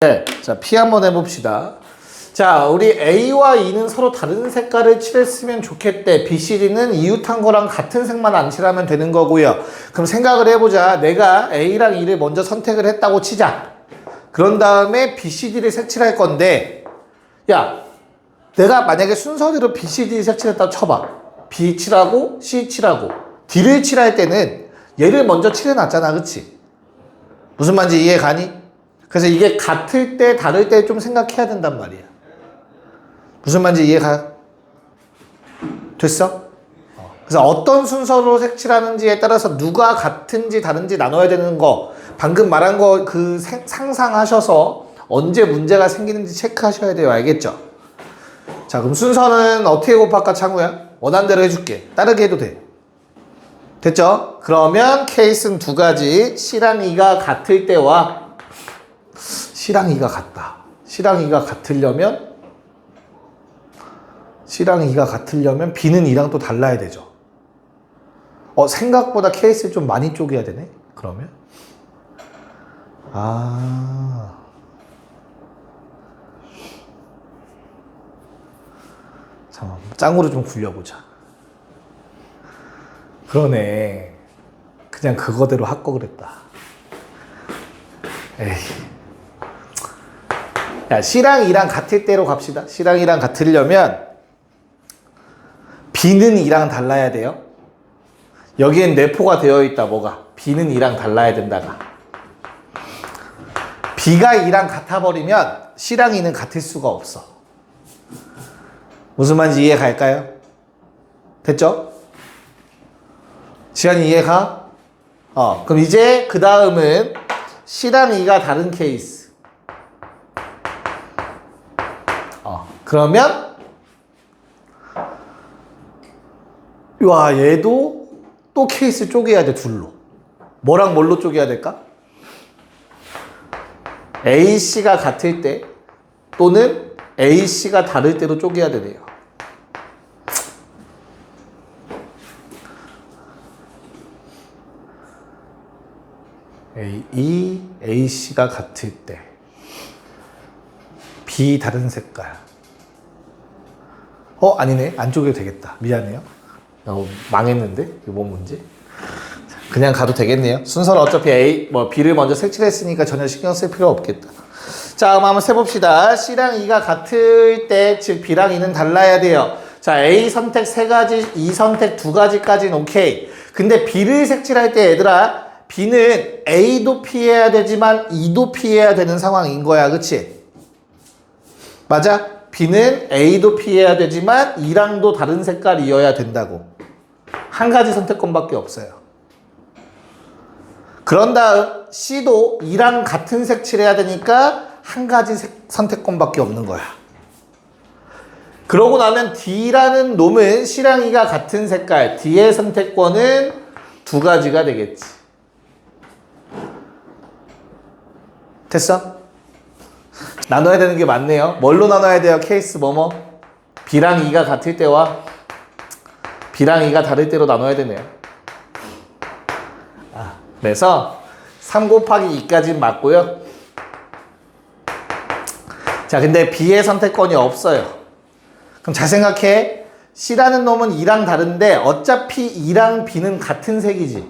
네, 자, P 한번 해봅시다. 자, 우리 A와 E는 서로 다른 색깔을 칠했으면 좋겠대. B, C, D는 이웃한 거랑 같은 색만 안 칠하면 되는 거고요. 그럼 생각을 해보자. 내가 A랑 E를 먼저 선택을 했다고 치자. 그런 다음에 B, C, D를 색칠할 건데, 야, 내가 만약에 순서대로 B, C, D 색칠했다고 쳐봐. B 칠하고 C 칠하고 D를 칠할 때는 얘를 먼저 칠해놨잖아, 그치? 무슨 말인지 이해 가니? 그래서 이게 같을 때 다를 때 좀 생각해야 된단 말이야. 무슨 말인지 이해가 됐어? 그래서 어떤 순서로 색칠하는지에 따라서 누가 같은지 다른지 나눠야 되는 거, 방금 말한 거 그 상상하셔서 언제 문제가 생기는지 체크하셔야 돼요. 알겠죠? 자, 그럼 순서는 어떻게 곱할까, 창우야? 원하는 대로 해줄게. 따르게 해도 돼. 됐죠? 그러면 케이스는 두 가지. C랑 E가 같을 때와 C랑 E가 같다. C랑 E가 같으려면 B는 E랑 또 달라야 되죠. 생각보다 케이스를 좀 많이 쪼개야 되네. 그러면 잠깐만, 짱으로 좀 굴려보자. 그러네. 그냥 그거대로 할 거 그랬다. 에이. 야, C랑 E랑 같을 때로 갑시다. C랑 E랑 같으려면 B는 E랑 달라야 돼요. 여기엔 내포가 되어 있다. 뭐가? B는 E랑 달라야 된다가. B가 E랑 같아버리면 C랑 E는 같을 수가 없어. 무슨 말인지 이해 갈까요? 됐죠? 지한이 이해가? 그럼 이제 그 다음은 C랑 E가 다른 케이스. 그러면 와, 얘도 또 케이스 쪼개야 돼. 둘로. 뭐랑 뭘로 쪼개야 될까? AC가 같을 때 또는 AC가 다를 때로 쪼개야 되네요. AC가 같을 때 B 다른 색깔. 아니네. 안 쪼개도 되겠다. 미안해요. 망했는데? 이거 뭔 문제? 그냥 가도 되겠네요. 순서는 어차피 B를 먼저 색칠했으니까 전혀 신경 쓸 필요 없겠다. 자, 그럼 한번 세봅시다. C랑 E가 같을 때, 즉 B랑 E는 달라야 돼요. 자, A 선택 3가지, E 선택 2가지까지는 오케이. 근데 B를 색칠할 때 얘들아, B는 A도 피해야 되지만 E도 피해야 되는 상황인 거야. 그치? 맞아? B는 A도 피해야 되지만 E랑도 다른 색깔이어야 된다고. 한 가지 선택권밖에 없어요. 그런 다음 C도 E랑 같은 색 칠해야 되니까 한 가지 선택권밖에 없는 거야. 그러고 나면 D라는 놈은 C랑 E가 같은 색깔, D의 선택권은 2가지가 되겠지. 됐어? 나눠야 되는 게 맞네요. 뭘로 나눠야 돼요? 케이스 뭐뭐? B랑 E가 같을 때와 B랑 E가 다를 때로 나눠야 되네요. 그래서 3 곱하기 2까지는 맞고요. 자, 근데 B의 선택권이 없어요. 그럼 잘 생각해. C라는 놈은 E랑 다른데 어차피 E랑 B는 같은 색이지.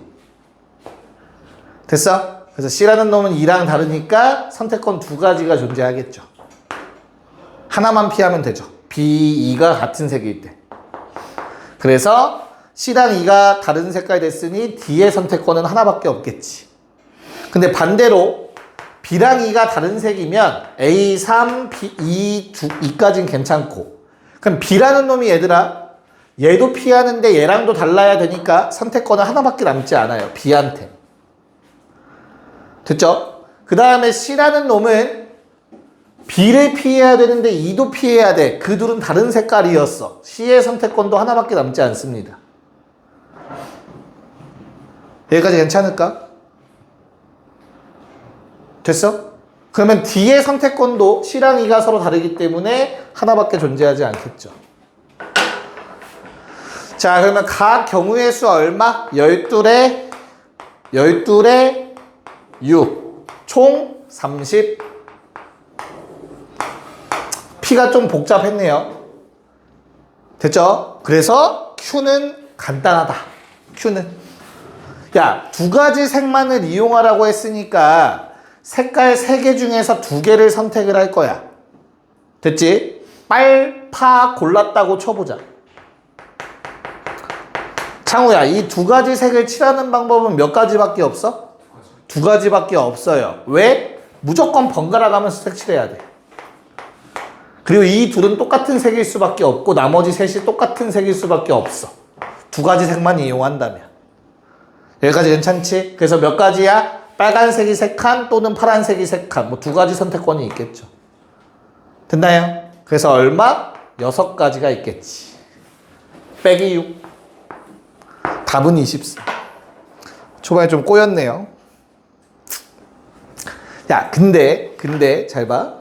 됐어? 그래서 C라는 놈은 E랑 다르니까 선택권 2가지가 존재하겠죠. 하나만 피하면 되죠. B, E가 같은 색일 때. 그래서 C랑 E가 다른 색깔이 됐으니 D의 선택권은 하나밖에 없겠지. 근데 반대로 B랑 E가 다른 색이면 A, 3, B, E, 2까지는 괜찮고, 그럼 B라는 놈이 얘들아, 얘도 피하는데 얘랑도 달라야 되니까 선택권은 하나밖에 남지 않아요. B한테. 됐죠? 그 다음에 C라는 놈은 B를 피해야 되는데 E도 피해야 돼. 그 둘은 다른 색깔이었어. C의 선택권도 하나밖에 남지 않습니다. 여기까지 괜찮을까? 됐어? 그러면 D의 선택권도 C랑 E가 서로 다르기 때문에 하나밖에 존재하지 않겠죠. 자, 그러면 각 경우의 수 얼마? 12에 6. 총 30. P가 좀 복잡했네요. 됐죠? 그래서 Q는 간단하다. Q는. 야, 두 가지 색만을 이용하라고 했으니까 색깔 3개 중에서 2개를 선택을 할 거야. 됐지? 빨, 파 골랐다고 쳐보자. 창우야, 이 2가지 색을 칠하는 방법은 몇 가지밖에 없어? 2가지밖에 없어요. 왜? 무조건 번갈아 가면서 색칠해야 돼. 그리고 이 둘은 똑같은 색일 수밖에 없고 나머지 셋이 똑같은 색일 수밖에 없어. 2가지 색만 이용한다면. 여기까지 괜찮지? 그래서 몇 가지야? 빨간색이 3칸 또는 파란색이 3칸. 뭐 2가지 선택권이 있겠죠. 됐나요? 그래서 얼마? 6가지가 있겠지. 빼기 6. 답은 24. 초반에 좀 꼬였네요. 야, 근데 잘 봐.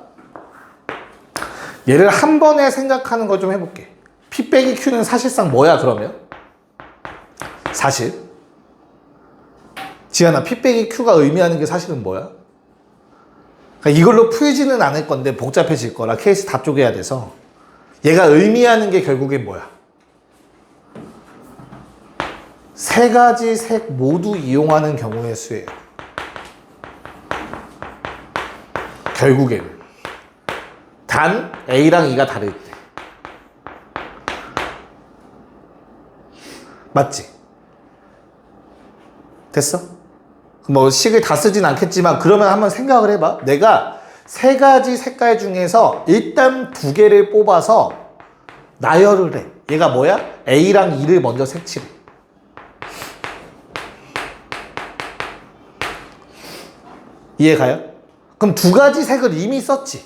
얘를 한 번에 생각하는 거 좀 해볼게. P 빼기 Q는 사실상 뭐야, 그러면? 사실. 지연아, P 빼기 Q가 의미하는 게 사실은 뭐야? 그러니까 이걸로 풀지는 않을 건데 복잡해질 거라 케이스 다 쪼개야 돼서. 얘가 의미하는 게 결국엔 뭐야? 3가지 색 모두 이용하는 경우의 수예요. 결국에는. 단 A랑 E가 다를 때. 맞지? 됐어? 뭐 식을 다 쓰진 않겠지만 그러면 한번 생각을 해봐. 내가 3가지 색깔 중에서 일단 2개를 뽑아서 나열을 해. 얘가 뭐야? A랑 E를 먼저 색칠해. 이해가요? 그럼 2가지 색을 이미 썼지.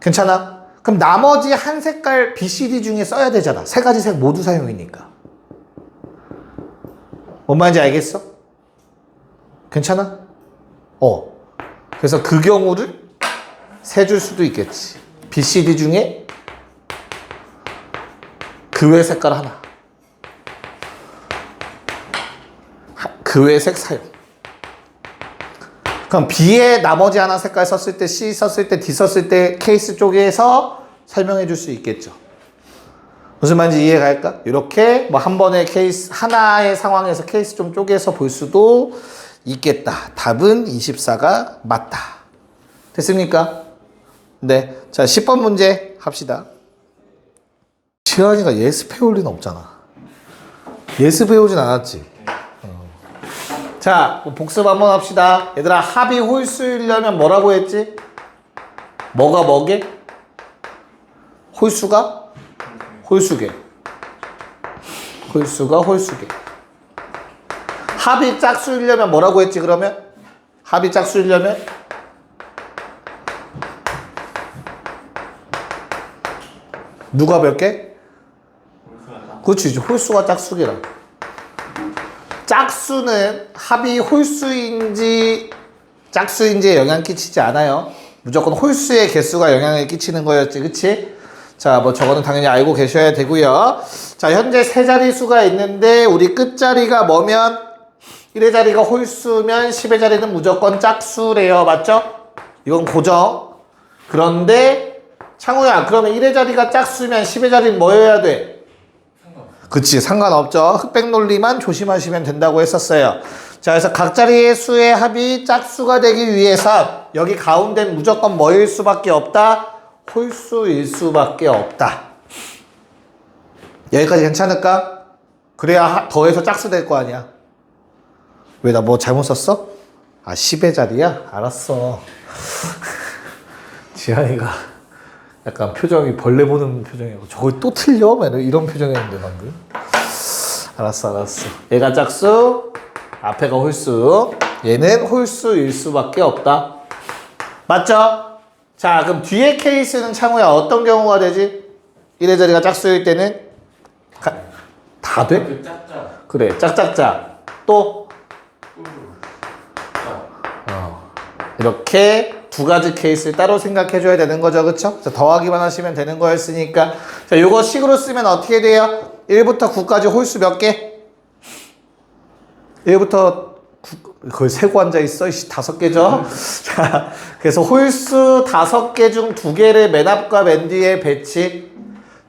괜찮아? 그럼 나머지 한 색깔 B, C, D 중에 써야 되잖아. 3가지 색 모두 사용이니까. 뭔 말인지 알겠어? 괜찮아? 그래서 그 경우를 세줄 수도 있겠지. B, C, D 중에 그 외 색깔 하나. 그 외 색 사용. 그럼 B에 나머지 하나 색깔 썼을 때, C 썼을 때, D 썼을 때 케이스 쪽에서 설명해 줄 수 있겠죠. 무슨 말인지 이해가 갈까? 이렇게 뭐 한 번에 케이스, 하나의 상황에서 케이스 좀 쪼개서 볼 수도 있겠다. 답은 24가 맞다. 됐습니까? 네. 자, 10번 문제 합시다. 지환이가 예습 해올 리는 없잖아. 예습 해오진 않았지. 자, 복습 한번 합시다. 얘들아, 합이 홀수이려면 뭐라고 했지? 뭐가 뭐게? 홀수가? 홀수게. 홀수가 홀수게. 합이 짝수이려면 뭐라고 했지, 그러면? 합이 짝수이려면? 누가 몇 개? 그렇지, 홀수가 짝수기라. 짝수는 합이 홀수인지 짝수인지에 영향 끼치지 않아요. 무조건 홀수의 개수가 영향을 끼치는 거였지, 그치? 자, 뭐 저거는 당연히 알고 계셔야 되고요. 자, 현재 3자리수가 있는데 우리 끝자리가 뭐면 1의 자리가 홀수면 10의 자리는 무조건 짝수래요. 맞죠? 이건 고정. 그런데 창우야, 그러면 1의 자리가 짝수면 10의 자리는 뭐여야 돼? 그치, 상관없죠. 흑백 논리만 조심하시면 된다고 했었어요. 자, 그래서 각 자리의 수의 합이 짝수가 되기 위해서 여기 가운데는 무조건 뭐일 수밖에 없다? 홀수일 수밖에 없다. 여기까지 괜찮을까? 그래야 더해서 짝수 될 거 아니야. 왜, 나 뭐 잘못 썼어? 아, 10의 자리야? 알았어. 지한이가 약간 표정이 벌레 보는 표정이고 저걸 또 틀려? 이런 표정이었는데 방금. 알았어. 얘가 짝수, 앞에가 홀수. 얘는 홀수일 수밖에 없다. 맞죠? 자, 그럼 뒤에 케이스는 창우야 어떤 경우가 되지? 1의 자리가 짝수일 때는 다 돼? 짝짝. 그래, 짝짝짝. 또 이렇게 2가지 케이스를 따로 생각해 줘야 되는 거죠. 그쵸? 자, 더하기만 하시면 되는 거였으니까. 자, 요거 식으로 쓰면 어떻게 돼요? 1부터 9까지 홀수 몇 개? 1부터 거의 세고 앉아있어. 5개죠? 자, 그래서 홀수 5개 중 2개를 맨 앞과 맨 뒤에 배치.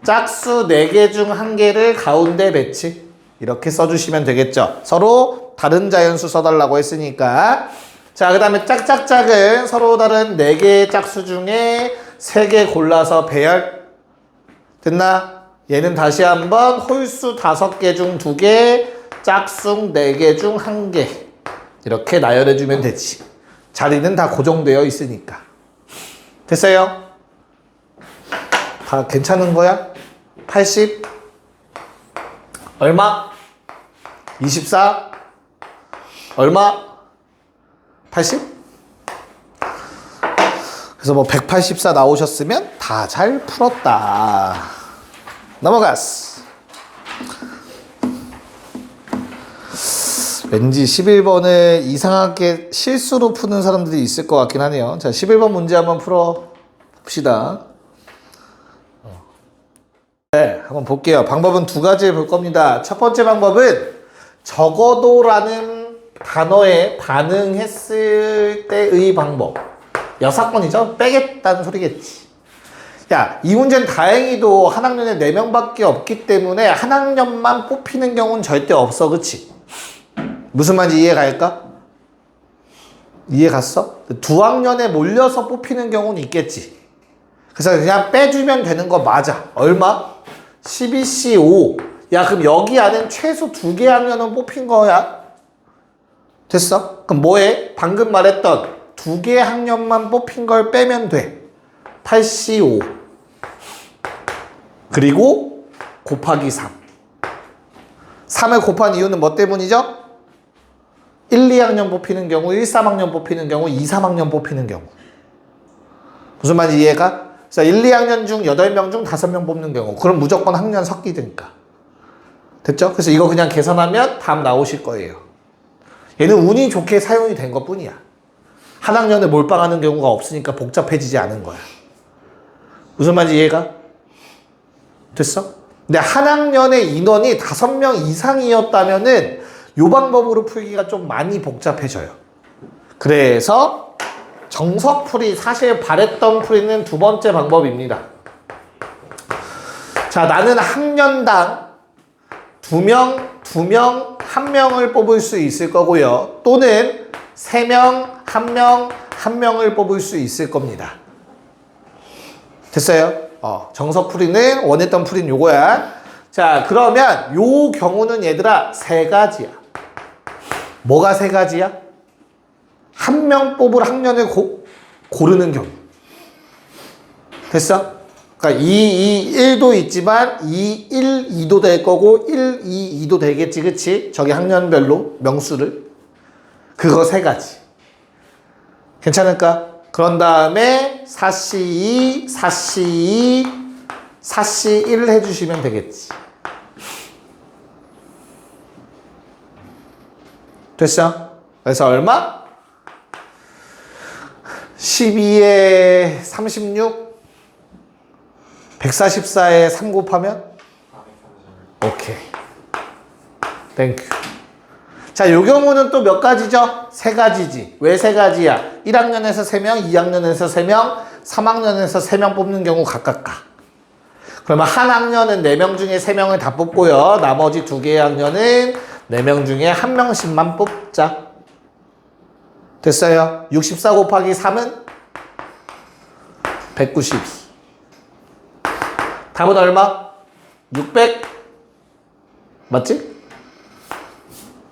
짝수 4개 중 1개를 가운데 배치. 이렇게 써주시면 되겠죠. 서로 다른 자연수 써달라고 했으니까. 자, 그 다음에 짝짝짝은 서로 다른 4개의 짝수 중에 3개 골라서 배열. 됐나? 얘는 다시 한번 홀수 5개 중 2개, 짝수 4개 중 1개. 이렇게 나열해주면 되지. 자리는 다 고정되어 있으니까. 됐어요? 다 괜찮은 거야? 80? 얼마? 24? 얼마? 80? 그래서 뭐 184 나오셨으면 다 잘 풀었다. 넘어갔어. 왠지 11번을 이상하게 실수로 푸는 사람들이 있을 것 같긴 하네요. 자, 11번 문제 한번 풀어 봅시다. 네, 한번 볼게요. 방법은 2가지를 볼 겁니다. 첫 번째 방법은 적어도라는 단어에 반응했을 때의 방법. 여사건이죠? 빼겠다는 소리겠지. 야, 이 문제는 다행히도 한 학년에 4명밖에 없기 때문에 한 학년만 뽑히는 경우는 절대 없어. 그치? 무슨 말인지 이해 갈까? 이해 갔어? 2학년에 몰려서 뽑히는 경우는 있겠지. 그래서 그냥 빼주면 되는 거 맞아. 얼마? 12C 5. 야, 그럼 여기 안엔 최소 2개 학년은 뽑힌 거야. 됐어? 그럼 뭐해? 방금 말했던 2개 학년만 뽑힌 걸 빼면 돼. 8C 5. 그리고 곱하기 3. 3을 곱한 이유는 뭐 때문이죠? 1, 2학년 뽑히는 경우, 1, 3학년 뽑히는 경우, 2, 3학년 뽑히는 경우. 무슨 말인지 이해가? 자, 1, 2학년 중 8명 중 5명 뽑는 경우. 그럼 무조건 학년 섞이니까. 됐죠? 그래서 이거 그냥 계산하면 답 나오실 거예요. 얘는 운이 좋게 사용이 된 것 뿐이야. 한 학년에 몰빵하는 경우가 없으니까 복잡해지지 않은 거야. 무슨 말인지 이해가? 됐어? 근데 한 학년의 인원이 5명 이상이었다면은 이 방법으로 풀기가 좀 많이 복잡해져요. 그래서 정석풀이, 사실 바랬던 풀이는 2번째 방법입니다. 자, 나는 학년당 2명, 1명을 뽑을 수 있을 거고요. 또는 3명, 1명, 1명을 뽑을 수 있을 겁니다. 됐어요? 정석풀이는 원했던 풀이는 요거야. 자, 그러면 요 경우는 얘들아 3가지야. 뭐가 3가지야? 1명 뽑을 학년을 고르는 경우. 됐어? 그러니까 2, 2, 1도 있지만 2, 1, 2도 될 거고 1, 2, 2도 되겠지. 그치? 저기 학년별로 명수를. 그거 3가지. 괜찮을까? 그런 다음에 4C2, 4C2, 4C1 해주시면 되겠지. 됐어? 그래서 얼마? 12에 36, 144에 3 곱하면? 오케이. 땡큐. 자, 요 경우는 또 몇 가지죠? 3가지지. 왜 3가지야? 1학년에서 3명, 2학년에서 3명, 3학년에서 3명 뽑는 경우 각각 가. 그러면 한 학년은 4명 중에 3명을 다 뽑고요. 나머지 2개의 학년은 4명 중에 1명씩만 뽑자. 됐어요? 64 곱하기 3은 192. 답은 얼마? 600. 맞지?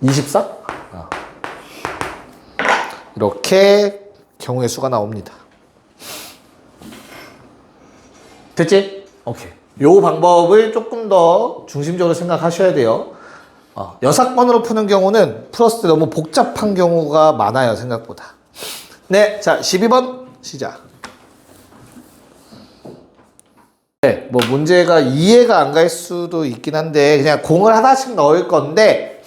24? 이렇게 경우의 수가 나옵니다. 됐지? 오케이. 요 방법을 조금 더 중심적으로 생각하셔야 돼요. 여사건으로 푸는 경우는 풀었을 때 너무 복잡한 경우가 많아요, 생각보다. 네, 자, 12번 시작. 네, 뭐 문제가 이해가 안 갈 수도 있긴 한데 그냥 공을 하나씩 넣을 건데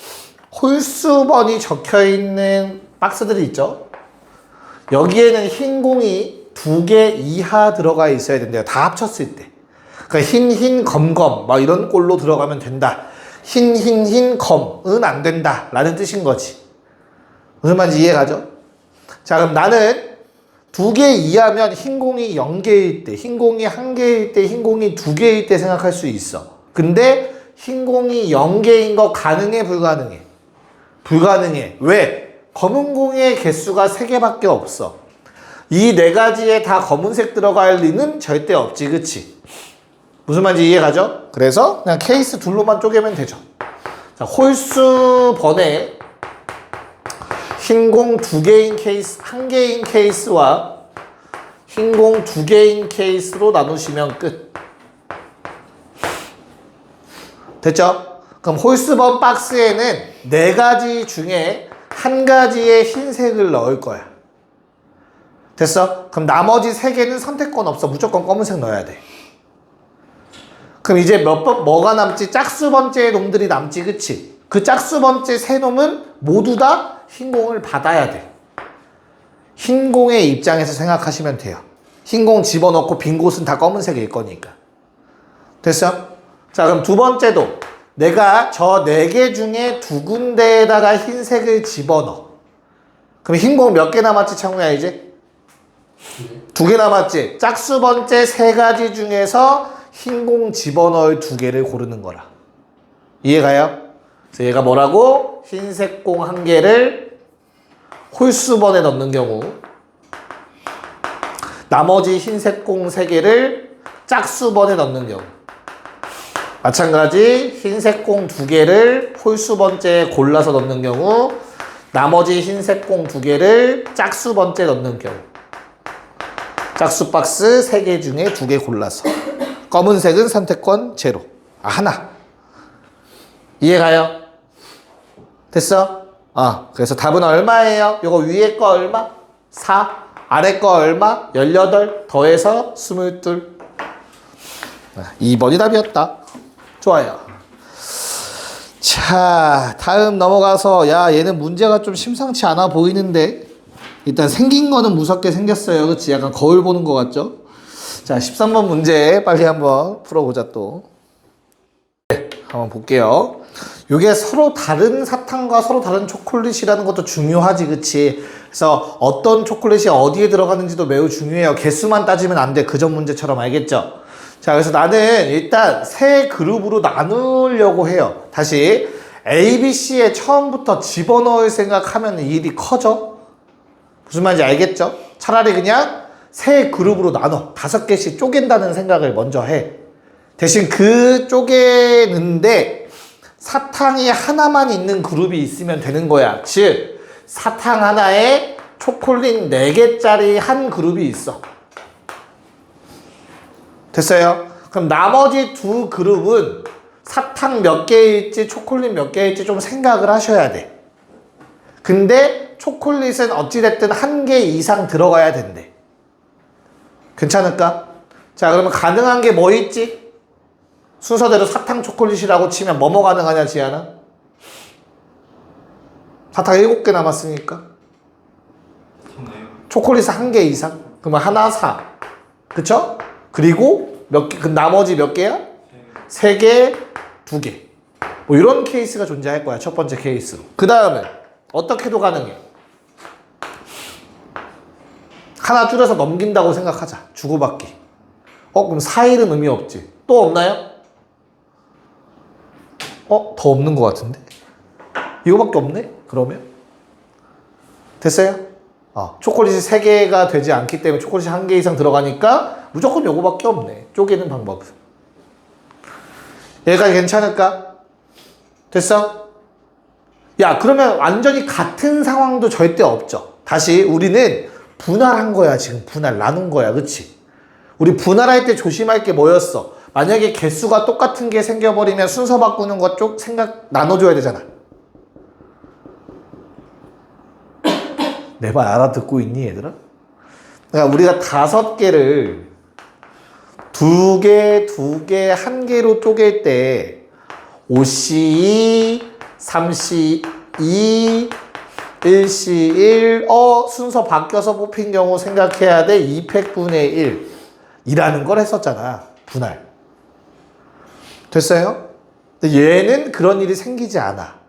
홀수번이 적혀있는 박스들이 있죠. 여기에는 흰 공이 2개 이하 들어가 있어야 된대요. 다 합쳤을 때. 그러니까 흰, 검 막 이런 꼴로 들어가면 된다. 흰, 검은 안 된다 라는 뜻인 거지. 무슨 말인지 이해가죠? 자, 그럼 나는 2개 이하면 흰 공이 0개일 때, 흰 공이 1개일 때, 흰 공이 2개일 때 생각할 수 있어. 근데 흰 공이 0개인 거 가능해, 불가능해? 불가능해. 왜? 검은 공의 개수가 3개밖에 없어. 이 4가지에 다 검은색 들어갈 리는 절대 없지, 그치? 무슨 말인지 이해가죠? 그래서 그냥 케이스 둘로만 쪼개면 되죠. 자, 홀수 번에 흰공 2개인 케이스, 1개인 케이스와 흰공 2개인 케이스로 나누시면 끝. 됐죠? 그럼 홀수번 박스에는 4가지 중에 1가지의 흰색을 넣을 거야. 됐어? 그럼 나머지 3개는 선택권 없어. 무조건 검은색 넣어야 돼. 그럼 이제 뭐가 남지? 짝수 번째 놈들이 남지, 그치? 그 짝수 번째 3놈은 모두 다 흰공을 받아야 돼. 흰공의 입장에서 생각하시면 돼요. 흰공 집어넣고 빈 곳은 다 검은색일 거니까. 됐어? 자, 그럼 두 번째도 내가 저 4개 중에 2군데에다가 흰색을 집어넣어. 그럼 흰공 몇 개 남았지, 창우야, 이제? 2개 남았지? 짝수 번째 3가지 중에서 흰공 집어넣을 2개를 고르는 거라. 이해가요? 그래서 얘가 뭐라고? 흰색 공 1개를 홀수번에 넣는 경우, 나머지 흰색 공 3개를 짝수번에 넣는 경우, 마찬가지 흰색 공 2개를 홀수번째에 골라서 넣는 경우, 나머지 흰색 공 2개를 짝수번째에 넣는 경우, 짝수 박스 3개 중에 2개 골라서. 검은색은 선택권 제로. 하나. 이해가요? 됐어? 그래서 답은 얼마예요? 요거 위에 거 얼마? 4. 아래 거 얼마? 18. 더해서 22. 2번이 답이었다. 좋아요. 자, 다음 넘어가서, 야, 얘는 문제가 좀 심상치 않아 보이는데, 일단 생긴 거는 무섭게 생겼어요. 그치? 약간 거울 보는 거 같죠? 자, 13번 문제 빨리 한번 풀어보자 또. 네, 한번 볼게요. 요게 서로 다른 사탕과 서로 다른 초콜릿이라는 것도 중요하지, 그치? 그래서 어떤 초콜릿이 어디에 들어가는지도 매우 중요해요. 개수만 따지면 안 돼. 그전 문제처럼, 알겠죠? 자, 그래서 나는 일단 세 그룹으로 나누려고 해요. 다시 A, B, C에 처음부터 집어넣을 생각하면 일이 커져. 무슨 말인지 알겠죠? 차라리 그냥 세 그룹으로 나눠 5개씩 쪼갠다는 생각을 먼저 해. 대신 그 쪼개는데 사탕이 하나만 있는 그룹이 있으면 되는 거야. 즉 사탕 하나에 초콜릿 4개짜리 한 그룹이 있어. 됐어요? 그럼 나머지 2 그룹은 사탕 몇 개일지 초콜릿 몇 개일지 좀 생각을 하셔야 돼. 근데 초콜릿은 어찌됐든 1개 이상 들어가야 된대. 괜찮을까? 자, 그러면 가능한 게 뭐 있지? 순서대로 사탕 초콜릿이라고 치면 뭐뭐 가능하냐, 지아나? 사탕 7개 남았으니까 초콜릿 1개 이상? 그러면 하나 사. 그쵸? 그리고 몇 개, 그 나머지 몇 개야? 3개, 2개. 뭐 이런 케이스가 존재할 거야. 첫 번째 케이스로. 그 다음에 어떻게도 가능해. 하나 줄여서 넘긴다고 생각하자. 주고받기. 그럼 4일은 의미 없지. 또 없나요? 더 없는 것 같은데? 이거밖에 없네? 그러면? 됐어요? 초콜릿이 3개가 되지 않기 때문에 초콜릿이 1개 이상 들어가니까 무조건 요거밖에 없네. 쪼개는 방법은. 여기까지 괜찮을까? 됐어? 야, 그러면 완전히 같은 상황도 절대 없죠. 다시 우리는 분할한 거야. 지금 분할 나눈 거야. 그치? 우리 분할할 때 조심할 게 뭐였어? 만약에 개수가 똑같은 게 생겨버리면 순서 바꾸는 것 쪽 생각 나눠줘야 되잖아. 내 말 알아듣고 있니, 얘들아? 그러니까 우리가 5개를 2개, 2개, 1개로 쪼갤 때 5C2, 3C2, 1C1, 순서 바뀌어서 뽑힌 경우 생각해야 돼. 2팩분의 1이라는 걸 했었잖아. 분할. 됐어요? 근데 얘는 그런 일이 생기지 않아.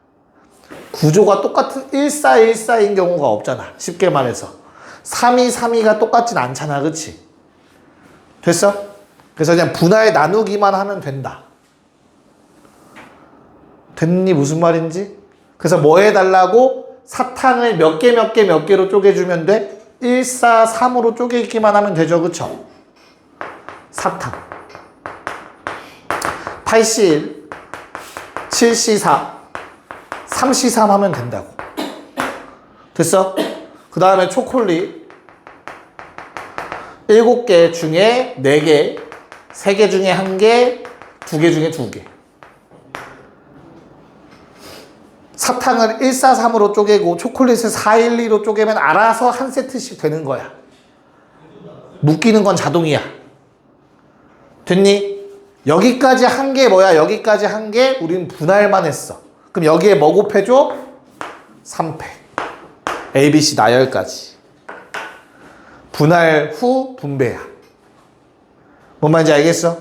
구조가 똑같은 1414인 경우가 없잖아. 쉽게 말해서 3232가 똑같진 않잖아. 그치? 됐어? 그래서 그냥 분할 나누기만 하면 된다. 됐니? 무슨 말인지? 그래서 뭐 해달라고? 사탕을 몇 개로 쪼개주면 돼? 143으로 쪼개기만 하면 되죠. 그쵸? 사탕 8C1 7C4 3C3 하면 된다고. 됐어? 그 다음에 초콜릿 7개 중에 4개 3개 중에 1개 2개 중에 2개. 사탕을 143으로 쪼개고 초콜릿을 412로 쪼개면 알아서 한 세트씩 되는 거야. 묶이는 건 자동이야. 됐니? 여기까지 한 개 뭐야? 여기까지 한 개 우린 분할만 했어. 그럼 여기에 뭐 곱해줘? 3패. ABC 나열까지. 분할 후 분배야. 뭔 말인지 알겠어?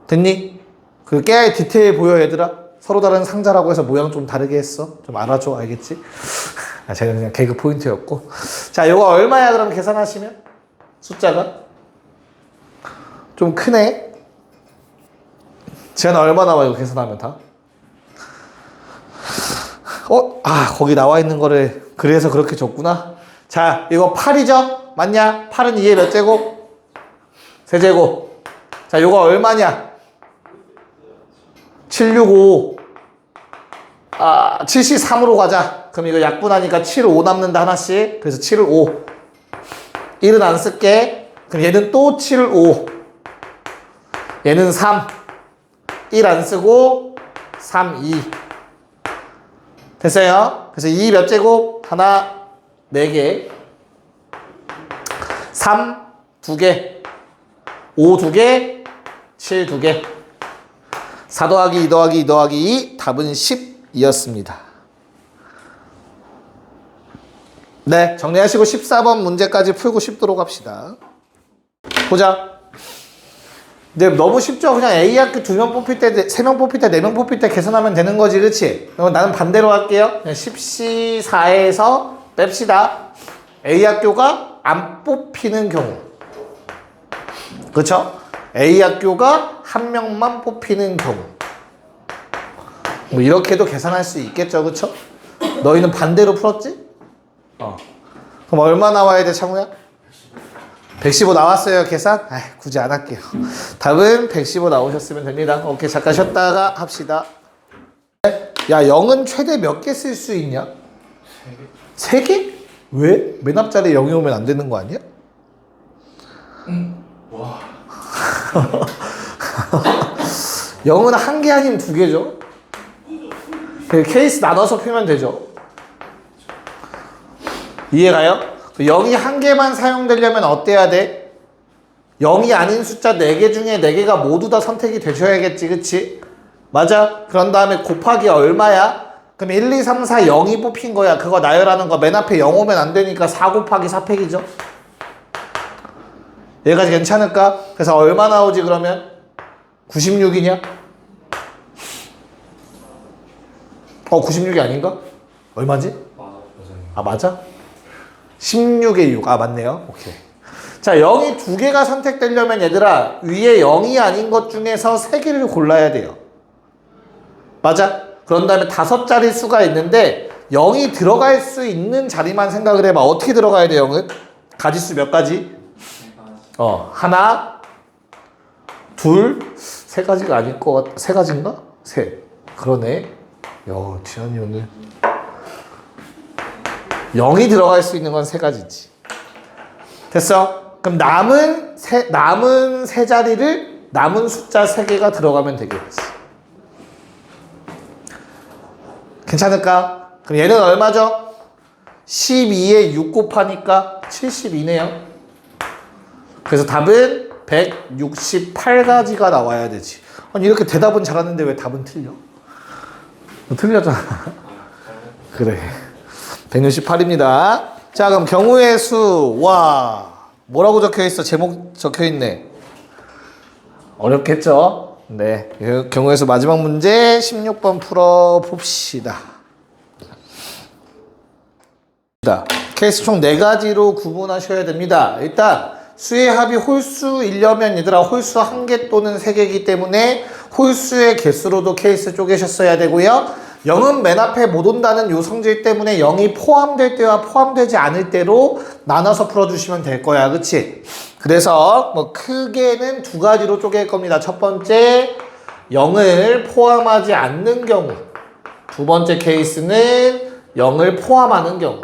됐니? 그 깨알 디테일 보여 얘들아? 서로 다른 상자라고 해서 모양 좀 다르게 했어. 좀 알아줘. 알겠지? 제가 그냥 개그 포인트였고. 자, 이거 얼마야? 그럼 계산하시면? 숫자가? 좀 크네. 지금 얼마 나와 이거 계산하면 다? 거기 나와 있는 거를 그래서 그렇게 줬구나. 자, 이거 8이죠? 맞냐? 8은 2의 몇 제곱? 세제곱. 자, 이거 얼마냐? 765. 73으로 가자. 그럼 이거 약분하니까 7, 5 남는다 하나씩. 그래서 7을 5. 1은 안 쓸게. 그럼 얘는 또 7을 5. 얘는 3. 1 안 쓰고 3, 2. 됐어요? 그래서 2 몇 제곱? 하나, 4개. 3, 2개. 5, 2개. 7, 2개. 4 더하기 2 더하기 2 더하기 2. 답은 10이었습니다. 네, 정리하시고 14번 문제까지 풀고 싶도록 합시다. 보자. 근데 너무 쉽죠? 그냥 A학교 2명 뽑힐 때, 3명 뽑힐 때, 4명 뽑힐 때 계산하면 되는 거지, 그치? 그럼 나는 반대로 할게요. 10C4에서 뺍시다. A학교가 안 뽑히는 경우. 그쵸? A학교가 한 명만 뽑히는 경우. 뭐 이렇게도 계산할 수 있겠죠, 그쵸? 너희는 반대로 풀었지? 그럼 얼마 나와야 돼, 창우야? 115 나왔어요, 계산? 굳이 안 할게요. 답은 115 나오셨으면 됩니다. 오케이, 잠깐 쉬었다가 합시다. 야, 0은 최대 몇 개 쓸 수 있냐? 3개? 왜? 맨 앞자리에 0이 오면 안 되는 거 아니야? 와. 0은 한 개 아니면 2개죠? 케이스 나눠서 풀면 되죠? 이해가요? 0이 한 개만 사용되려면 어때야 돼? 0이 아닌 숫자 4개 중에 4개가 모두 다 선택이 되셔야겠지, 그치? 맞아? 그런 다음에 곱하기 얼마야? 그럼 1, 2, 3, 4, 0이 뽑힌 거야. 그거 나열하는 거 맨 앞에 0 오면 안 되니까 4 곱하기 4팩이죠? 얘까지 괜찮을까? 그래서 얼마 나오지 그러면? 96이냐? 96이 아닌가? 얼마지? 맞아? 16의 6. 맞네요. 오케이. 자, 0이 2개가 선택되려면 얘들아, 위에 0이 아닌 것 중에서 3개를 골라야 돼요. 맞아? 그런 다음에 5자리 수가 있는데 0이 들어갈 수 있는 자리만 생각을 해봐. 어떻게 들어가야 돼, 0은? 가지수 몇 가지? 하나, 둘, 3가지가 아닐 것 같아. 3가지인가? 셋. 그러네. 야, 지한이 오늘 0이 들어갈 수 있는 건 3가지지. 됐어? 그럼 남은 세 자리를 남은 숫자 3개가 들어가면 되겠지. 괜찮을까? 그럼 얘는 얼마죠? 12에 6 곱하니까 72네요. 그래서 답은 168가지가 나와야 되지. 아니, 이렇게 대답은 잘하는데 왜 답은 틀려? 틀렸잖아. 그래. 168입니다. 자, 그럼 경우의 수. 와, 뭐라고 적혀있어? 제목 적혀있네. 어렵겠죠? 네, 이 경우에서 마지막 문제 16번 풀어봅시다. 케이스 총 4가지로 구분하셔야 됩니다. 일단 수의 합이 홀수이려면 얘들아 홀수 1개 또는 3개이기 때문에 홀수의 개수로도 케이스 쪼개셨어야 되고요. 0은 맨 앞에 못 온다는 요 성질 때문에 0이 포함될 때와 포함되지 않을 때로 나눠서 풀어주시면 될 거야. 그치? 그래서 뭐 크게는 2가지로 쪼갤 겁니다. 첫 번째 0을 포함하지 않는 경우, 두 번째 케이스는 0을 포함하는 경우.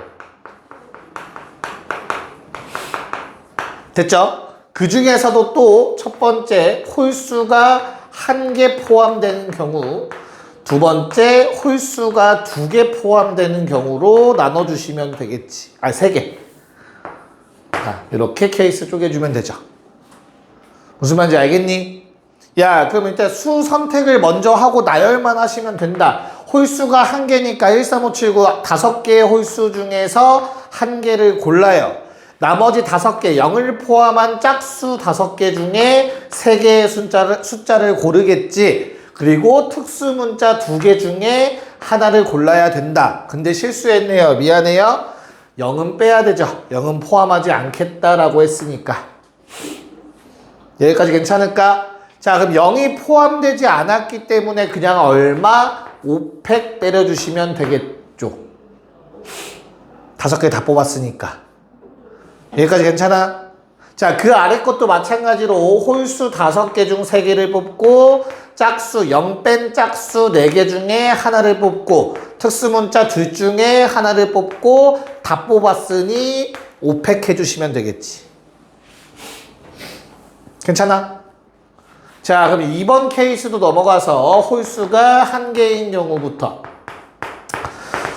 됐죠? 그 중에서도 또 첫 번째 홀수가 1개 포함되는 경우, 두 번째 홀수가 2개 포함되는 경우로 나눠주시면 되겠지. 3개. 자, 이렇게 케이스 쪼개주면 되죠. 무슨 말인지 알겠니? 야, 그럼 일단 수 선택을 먼저 하고 나열만 하시면 된다. 홀수가 1개니까 1, 3, 5, 7, 9 5개의 홀수 중에서 1개를 골라요. 나머지 5개, 0을 포함한 짝수 5개 중에 3개의 숫자를 고르겠지. 그리고 특수문자 2개 중에 하나를 골라야 된다. 근데 실수했네요. 미안해요. 0은 빼야 되죠. 0은 포함하지 않겠다라고 했으니까. 여기까지 괜찮을까? 자, 그럼 0이 포함되지 않았기 때문에 그냥 얼마? 5팩 때려주시면 되겠죠. 5개 다 뽑았으니까. 여기까지 괜찮아? 자, 그 아래 것도 마찬가지로 홀수 5개 중 3개를 뽑고 짝수 0 뺀 짝수 4개 중에 하나를 뽑고 특수문자 둘 중에 하나를 뽑고 다 뽑았으니 5팩 해주시면 되겠지. 괜찮아? 자, 그럼 2번 케이스도 넘어가서 홀수가 1개인 경우부터.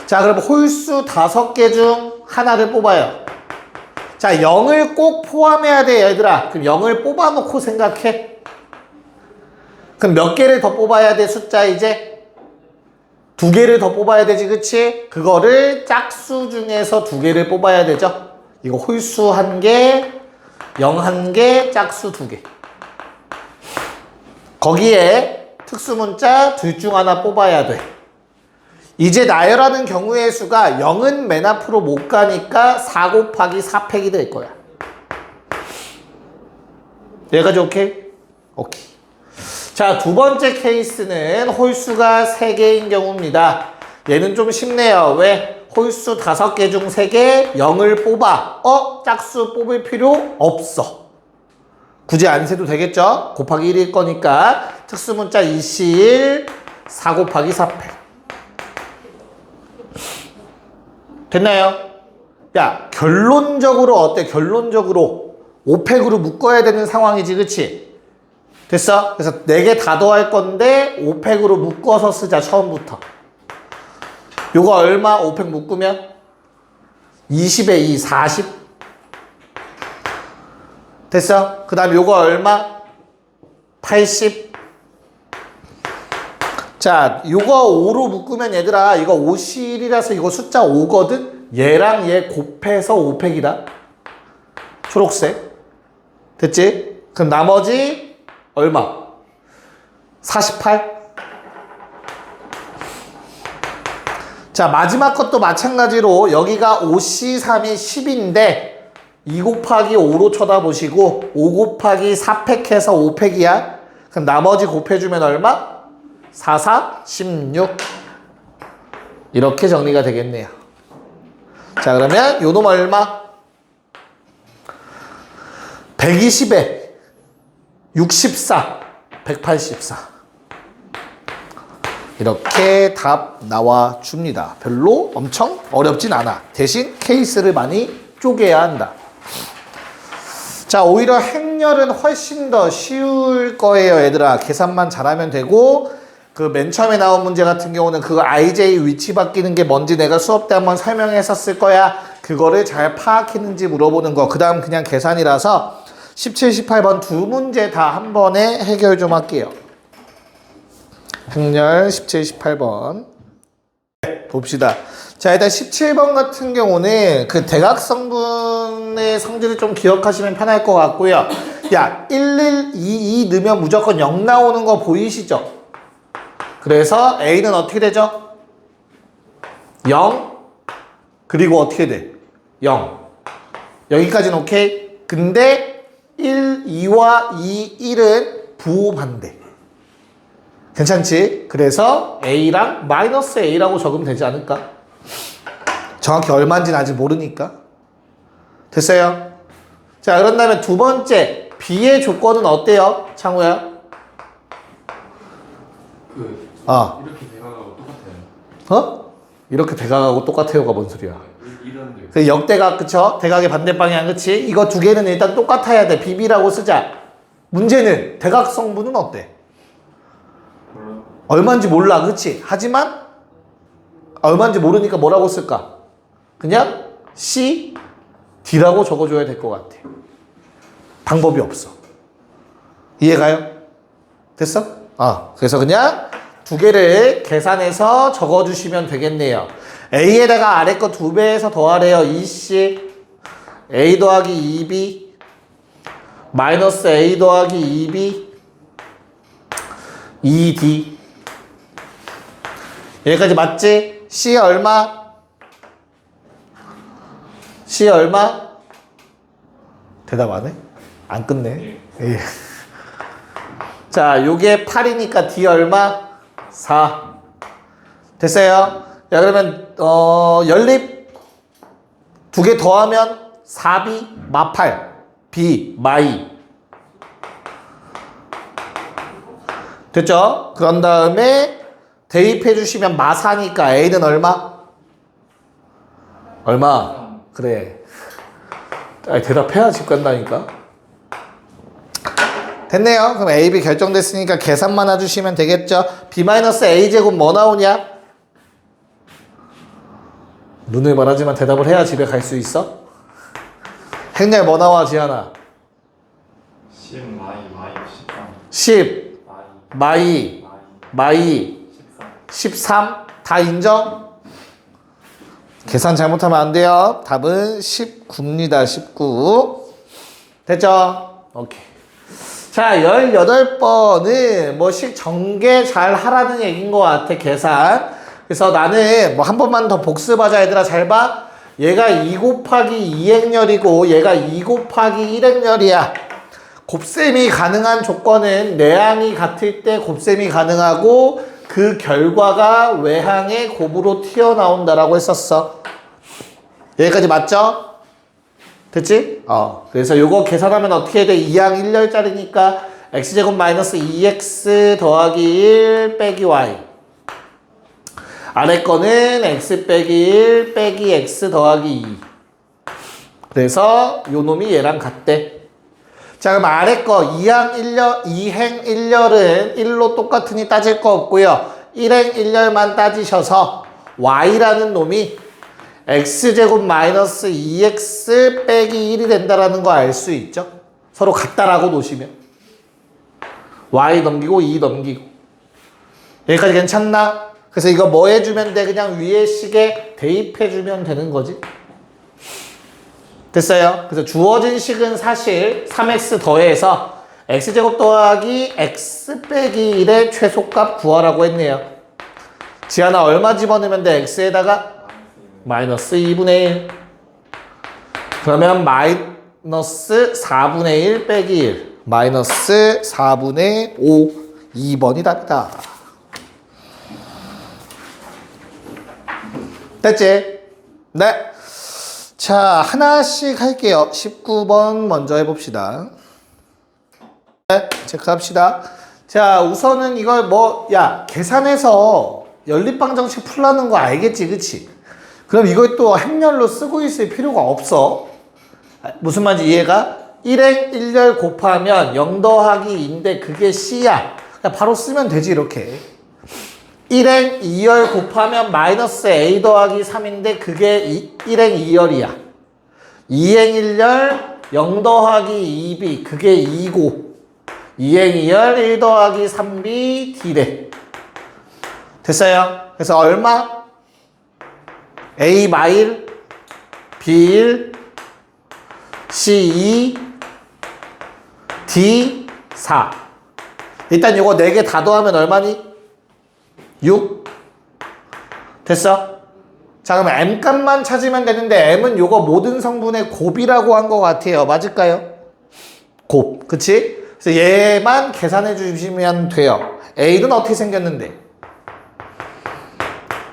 자, 그럼 홀수 5개 중 하나를 뽑아요. 자, 0을 꼭 포함해야 돼, 얘들아. 그럼 0을 뽑아놓고 생각해. 그럼 몇 개를 더 뽑아야 돼, 숫자 이제? 2개를 더 뽑아야 되지, 그치? 그거를 짝수 중에서 2개를 뽑아야 되죠? 이거 홀수 1개, 0 1개, 짝수 2개. 거기에 특수문자 둘 중 하나 뽑아야 돼. 이제 나열하는 경우의 수가 0은 맨 앞으로 못 가니까 4 곱하기 4팩이 될 거야. 여기까지 오케이? 오케이. 자, 두 번째 케이스는 홀수가 3개인 경우입니다. 얘는 좀 쉽네요. 왜? 홀수 5개 중 3개, 0을 뽑아. 짝수 뽑을 필요 없어. 굳이 안 세도 되겠죠? 곱하기 1일 거니까 특수문자 21, 4 곱하기 4팩. 됐나요? 야, 결론적으로 어때? 결론적으로 5팩으로 묶어야 되는 상황이지, 그치? 됐어? 그래서 4개 다 더할 건데 5팩으로 묶어서 쓰자, 처음부터. 요거 얼마? 5팩 묶으면? 20에 2, 40. 됐어? 그 다음 요거 얼마? 80. 자, 요거 5로 묶으면 얘들아, 이거 5실이라서 이거 숫자 5거든? 얘랑 얘 곱해서 5팩이다. 초록색. 됐지? 그럼 나머지 얼마? 48. 자, 마지막 것도 마찬가지로 여기가 5C, 3이 10인데 2 곱하기 5로 쳐다보시고 5 곱하기 4팩 해서 5팩이야. 그럼 나머지 곱해주면 얼마? 4, 4, 16. 이렇게 정리가 되겠네요. 자, 그러면 요놈 얼마? 120에 64, 184. 이렇게 답 나와줍니다. 별로 엄청 어렵진 않아. 대신 케이스를 많이 쪼개야 한다. 자, 오히려 행렬은 훨씬 더 쉬울 거예요, 얘들아. 계산만 잘하면 되고, 그 맨 처음에 나온 문제 같은 경우는 그 IJ 위치 바뀌는 게 뭔지 내가 수업 때 한번 설명했었을 거야. 그거를 잘 파악했는지 물어보는 거. 그 다음 그냥 계산이라서 17, 18번 두 문제 다 한 번에 해결 좀 할게요. 행렬 17, 18번. 봅시다. 자, 일단 17번 같은 경우는 그 대각성분의 성질을 좀 기억하시면 편할 것 같고요. 야, 1, 1, 2, 2 넣으면 무조건 0 나오는 거 보이시죠? 그래서 A는 어떻게 되죠? 0 그리고 어떻게 돼? 0 여기까지는 오케이. 근데 1, 2와 2, 1은 부호반대. 괜찮지? 그래서 A랑 마이너스 A라고 적으면 되지 않을까? 정확히 얼마인지는 아직 모르니까. 됐어요? 자, 그런 다음에 두 번째 B의 조건은 어때요? 창우야? 이렇게 대각하고 똑같아요. 이렇게 대각하고 똑같아요가 뭔 소리야? 이런데. 그 역대각, 그쵸? 대각의 반대 방향, 그치? 이거 두 개는 일단 똑같아야 돼. BB라고 쓰자. 문제는 대각성분은 어때? 몰라. 얼마인지 몰라, 그치? 하지만 얼마인지 모르니까 뭐라고 쓸까? 그냥 C, D라고 적어줘야 될 것 같아. 방법이 없어. 이해가요? 됐어? 그래서 그냥 두 개를 계산해서 적어주시면 되겠네요. A에다가 아래 거 2배에서 더하래요. 2C A 더하기 2B 마이너스 A 더하기 2B 2D 여기까지 맞지? C 얼마? C 얼마? 대답 안 해? 안 끝내? 예. 자, 요게 8이니까 D 얼마? 4. 됐어요? 야, 그러면 연립 두 개 더하면 4B 마8 B 마2 됐죠? 그런 다음에 대입해 주시면 마4니까 A는 얼마? 얼마? 그래. 아니, 대답해야 집 간다니까. 됐네요. 그럼 A, B 결정됐으니까 계산만 해주시면 되겠죠. B-A제곱 뭐 나오냐? 눈을 말하지만 대답을 해야 집에 갈 수 있어? 행렬 뭐 나와, 지현아? 10 마이 13. 10 마이 13. 13 다 인정? 계산 잘못하면 안 돼요. 답은 19입니다. 19 됐죠? 오케이. 자, 18번은 뭐씩 전개 잘 하라는 얘기인 것 같아, 계산. 그래서 나는 뭐 한 번만 더 복습하자, 얘들아. 잘 봐. 얘가 2 곱하기 2행렬이고 얘가 2 곱하기 1행렬이야. 곱셈이 가능한 조건은 내항이 같을 때 곱셈이 가능하고 그 결과가 외항의 곱으로 튀어나온다라고 했었어. 여기까지 맞죠? 됐지? 그래서 요거 계산하면 어떻게 돼? 2항 1열짜리니까 x제곱 마이너스 2x 더하기 1 빼기 y 아래 거는 x 빼기 1 빼기 x 더하기 2 그래서 요 놈이 얘랑 같대. 자, 그럼 아래 거 2항 1열은 1로 똑같으니 따질 거 없고요. 1행 1열만 따지셔서 y라는 놈이 x제곱 마이너스 2x 빼기 1이 된다라는 거 알 수 있죠? 서로 같다라고 놓으시면 y 넘기고 2 넘기고 여기까지 괜찮나? 그래서 이거 뭐 해주면 돼? 그냥 위에 식에 대입해주면 되는 거지. 됐어요? 그래서 주어진 식은 사실 3x 더해서 x제곱 더하기 x 빼기 1의 최소값 구하라고 했네요. 지하나 얼마 집어넣으면 돼? x에다가 마이너스 2분의 1 그러면 마이너스 4분의 1 빼기 1 마이너스 4분의 5 2번이 답이다. 됐지? 네. 자, 하나씩 할게요. 19번 먼저 해봅시다. 네, 체크합시다. 자, 우선은 이걸 계산해서 연립방정식 풀라는 거 알겠지, 그치? 그럼 이걸 또 행렬로 쓰고 있을 필요가 없어. 무슨 말인지 이해가? 1행 1열 곱하면 0 더하기 2인데 그게 C야. 그냥 바로 쓰면 되지, 이렇게. 1행 2열 곱하면 마이너스 A 더하기 3인데 그게 1행 2열이야. 2행 1열 0 더하기 2B 그게 2고 2행 2열 1 더하기 3B D래. 됐어요? 그래서 얼마? A 마일 B1 C2 D4. 일단 이거 4개 다 더하면 얼마니? 6. 됐어? 자, 그럼 M 값만 찾으면 되는데 M은 요거 모든 성분의 곱이라고 한 것 같아요. 맞을까요? 곱. 그치? 그래서 얘만 계산해 주시면 돼요. A는 어떻게 생겼는데?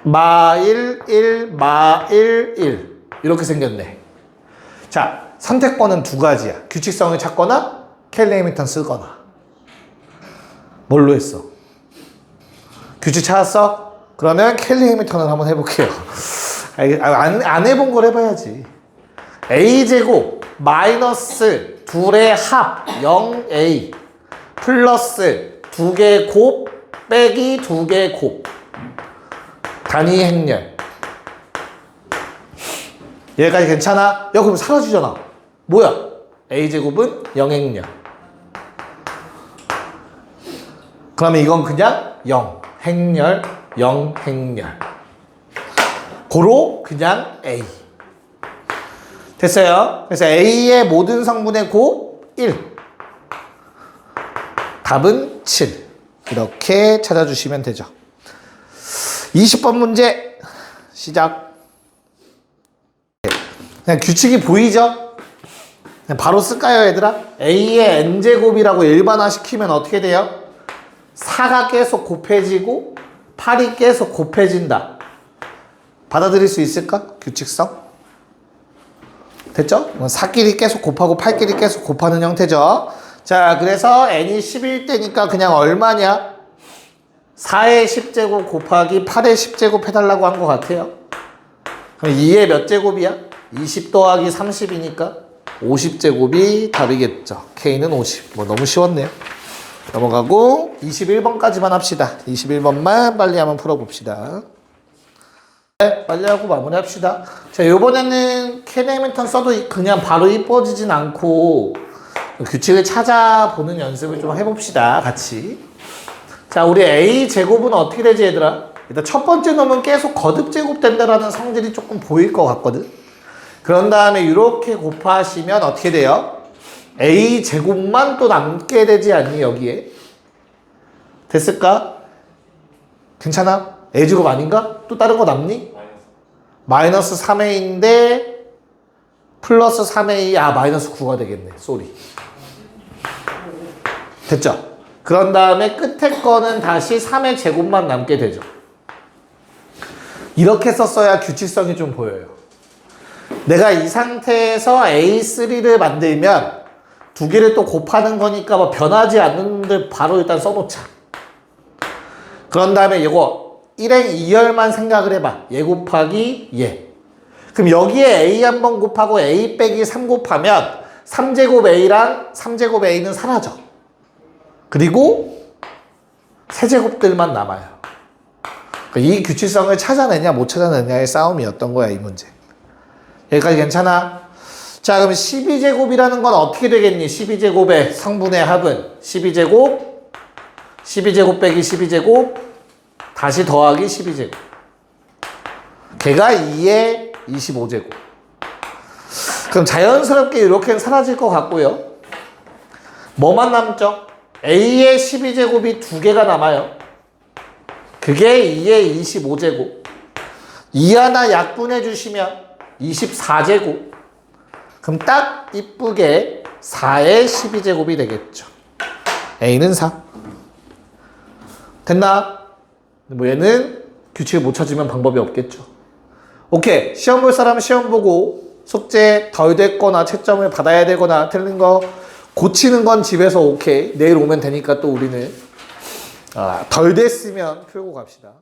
마1, 1, 마1, 1. 이렇게 생겼네. 자, 선택권은 두 가지야. 규칙성을 찾거나 켈리 해밀턴 쓰거나. 뭘로 했어? 규칙 찾았어? 그러면 켈리 해밀턴을 한번 해볼게요. 안 해본 걸 해봐야지. a제곱 마이너스 둘의 합 0a 플러스 두 개 곱 빼기 두 개 곱 단위 행렬. 얘까지 괜찮아? 야, 그럼 사라지잖아. 뭐야? a제곱은 0행렬. 그러면 이건 그냥 0 행렬 0 행렬. 고로 그냥 A. 됐어요? 그래서 A의 모든 성분의 곱 1. 답은 7. 이렇게 찾아주시면 되죠. 20번 문제 시작. 그냥 규칙이 보이죠? 그냥 바로 쓸까요, 얘들아? A의 n제곱이라고 일반화 시키면 어떻게 돼요? 4가 계속 곱해지고 8이 계속 곱해진다. 받아들일 수 있을까? 규칙성? 됐죠? 4끼리 계속 곱하고 8끼리 계속 곱하는 형태죠. 자, 그래서 n이 11대니까 그냥 얼마냐? 4의 10제곱 곱하기 8의 10제곱 해달라고 한 것 같아요. 그럼 2의 몇 제곱이야? 20 더하기 30이니까 50제곱이 답이겠죠. K는 50. 뭐 너무 쉬웠네요. 넘어가고 21번까지만 합시다. 21번만 빨리 한번 풀어봅시다. 네, 빨리 하고 마무리합시다. 자, 이번에는 켈리 해밀턴 써도 그냥 바로 이뻐지진 않고 규칙을 찾아보는 연습을 좀 해봅시다. 같이. 자, 우리 A 제곱은 어떻게 되지, 얘들아? 일단 첫 번째 놈은 계속 거듭 제곱된다라는 성질이 조금 보일 것 같거든. 그런 다음에 이렇게 곱하시면 어떻게 돼요? A 제곱만 또 남게 되지 않니, 여기에? 됐을까? 괜찮아? A 제곱 아닌가? 또 다른 거 남니? 마이너스 3A인데 플러스 3A, 마이너스 9가 되겠네. 쏘리. 됐죠? 그런 다음에 끝에 거는 다시 3의 제곱만 남게 되죠. 이렇게 썼어야 규칙성이 좀 보여요. 내가 이 상태에서 A3를 만들면 두 개를 또 곱하는 거니까 뭐 변하지 않는데 바로 일단 써놓자. 그런 다음에 이거 1행 2열만 생각을 해봐. 얘 곱하기 얘. 그럼 여기에 A 한번 곱하고 A 빼기 3 곱하면 3제곱 A랑 3제곱 A는 사라져. 그리고 세제곱들만 남아요. 이 규칙성을 찾아내냐 못 찾아내냐의 싸움이었던 거야, 이 문제. 여기까지 괜찮아? 자, 그럼 12제곱이라는 건 어떻게 되겠니? 12제곱의 성분의 합은 12제곱, 12제곱 빼기 12제곱, 다시 더하기 12제곱. 걔가 2의 25제곱. 그럼 자연스럽게 이렇게는 사라질 것 같고요. 뭐만 남죠? A의 12제곱이 두 개가 남아요. 그게 2의 25제곱. 2 하나 약분해 주시면 24제곱. 그럼 딱 이쁘게 4의 12제곱이 되겠죠. A는 4. 됐나? 뭐 얘는 규칙을 못 찾으면 방법이 없겠죠. 오케이. 시험 볼 사람은 시험 보고 숙제 덜 됐거나 채점을 받아야 되거나 틀린 거 고치는 건 집에서 오케이. 내일 오면 되니까 또 우리는 덜 됐으면 풀고 갑시다.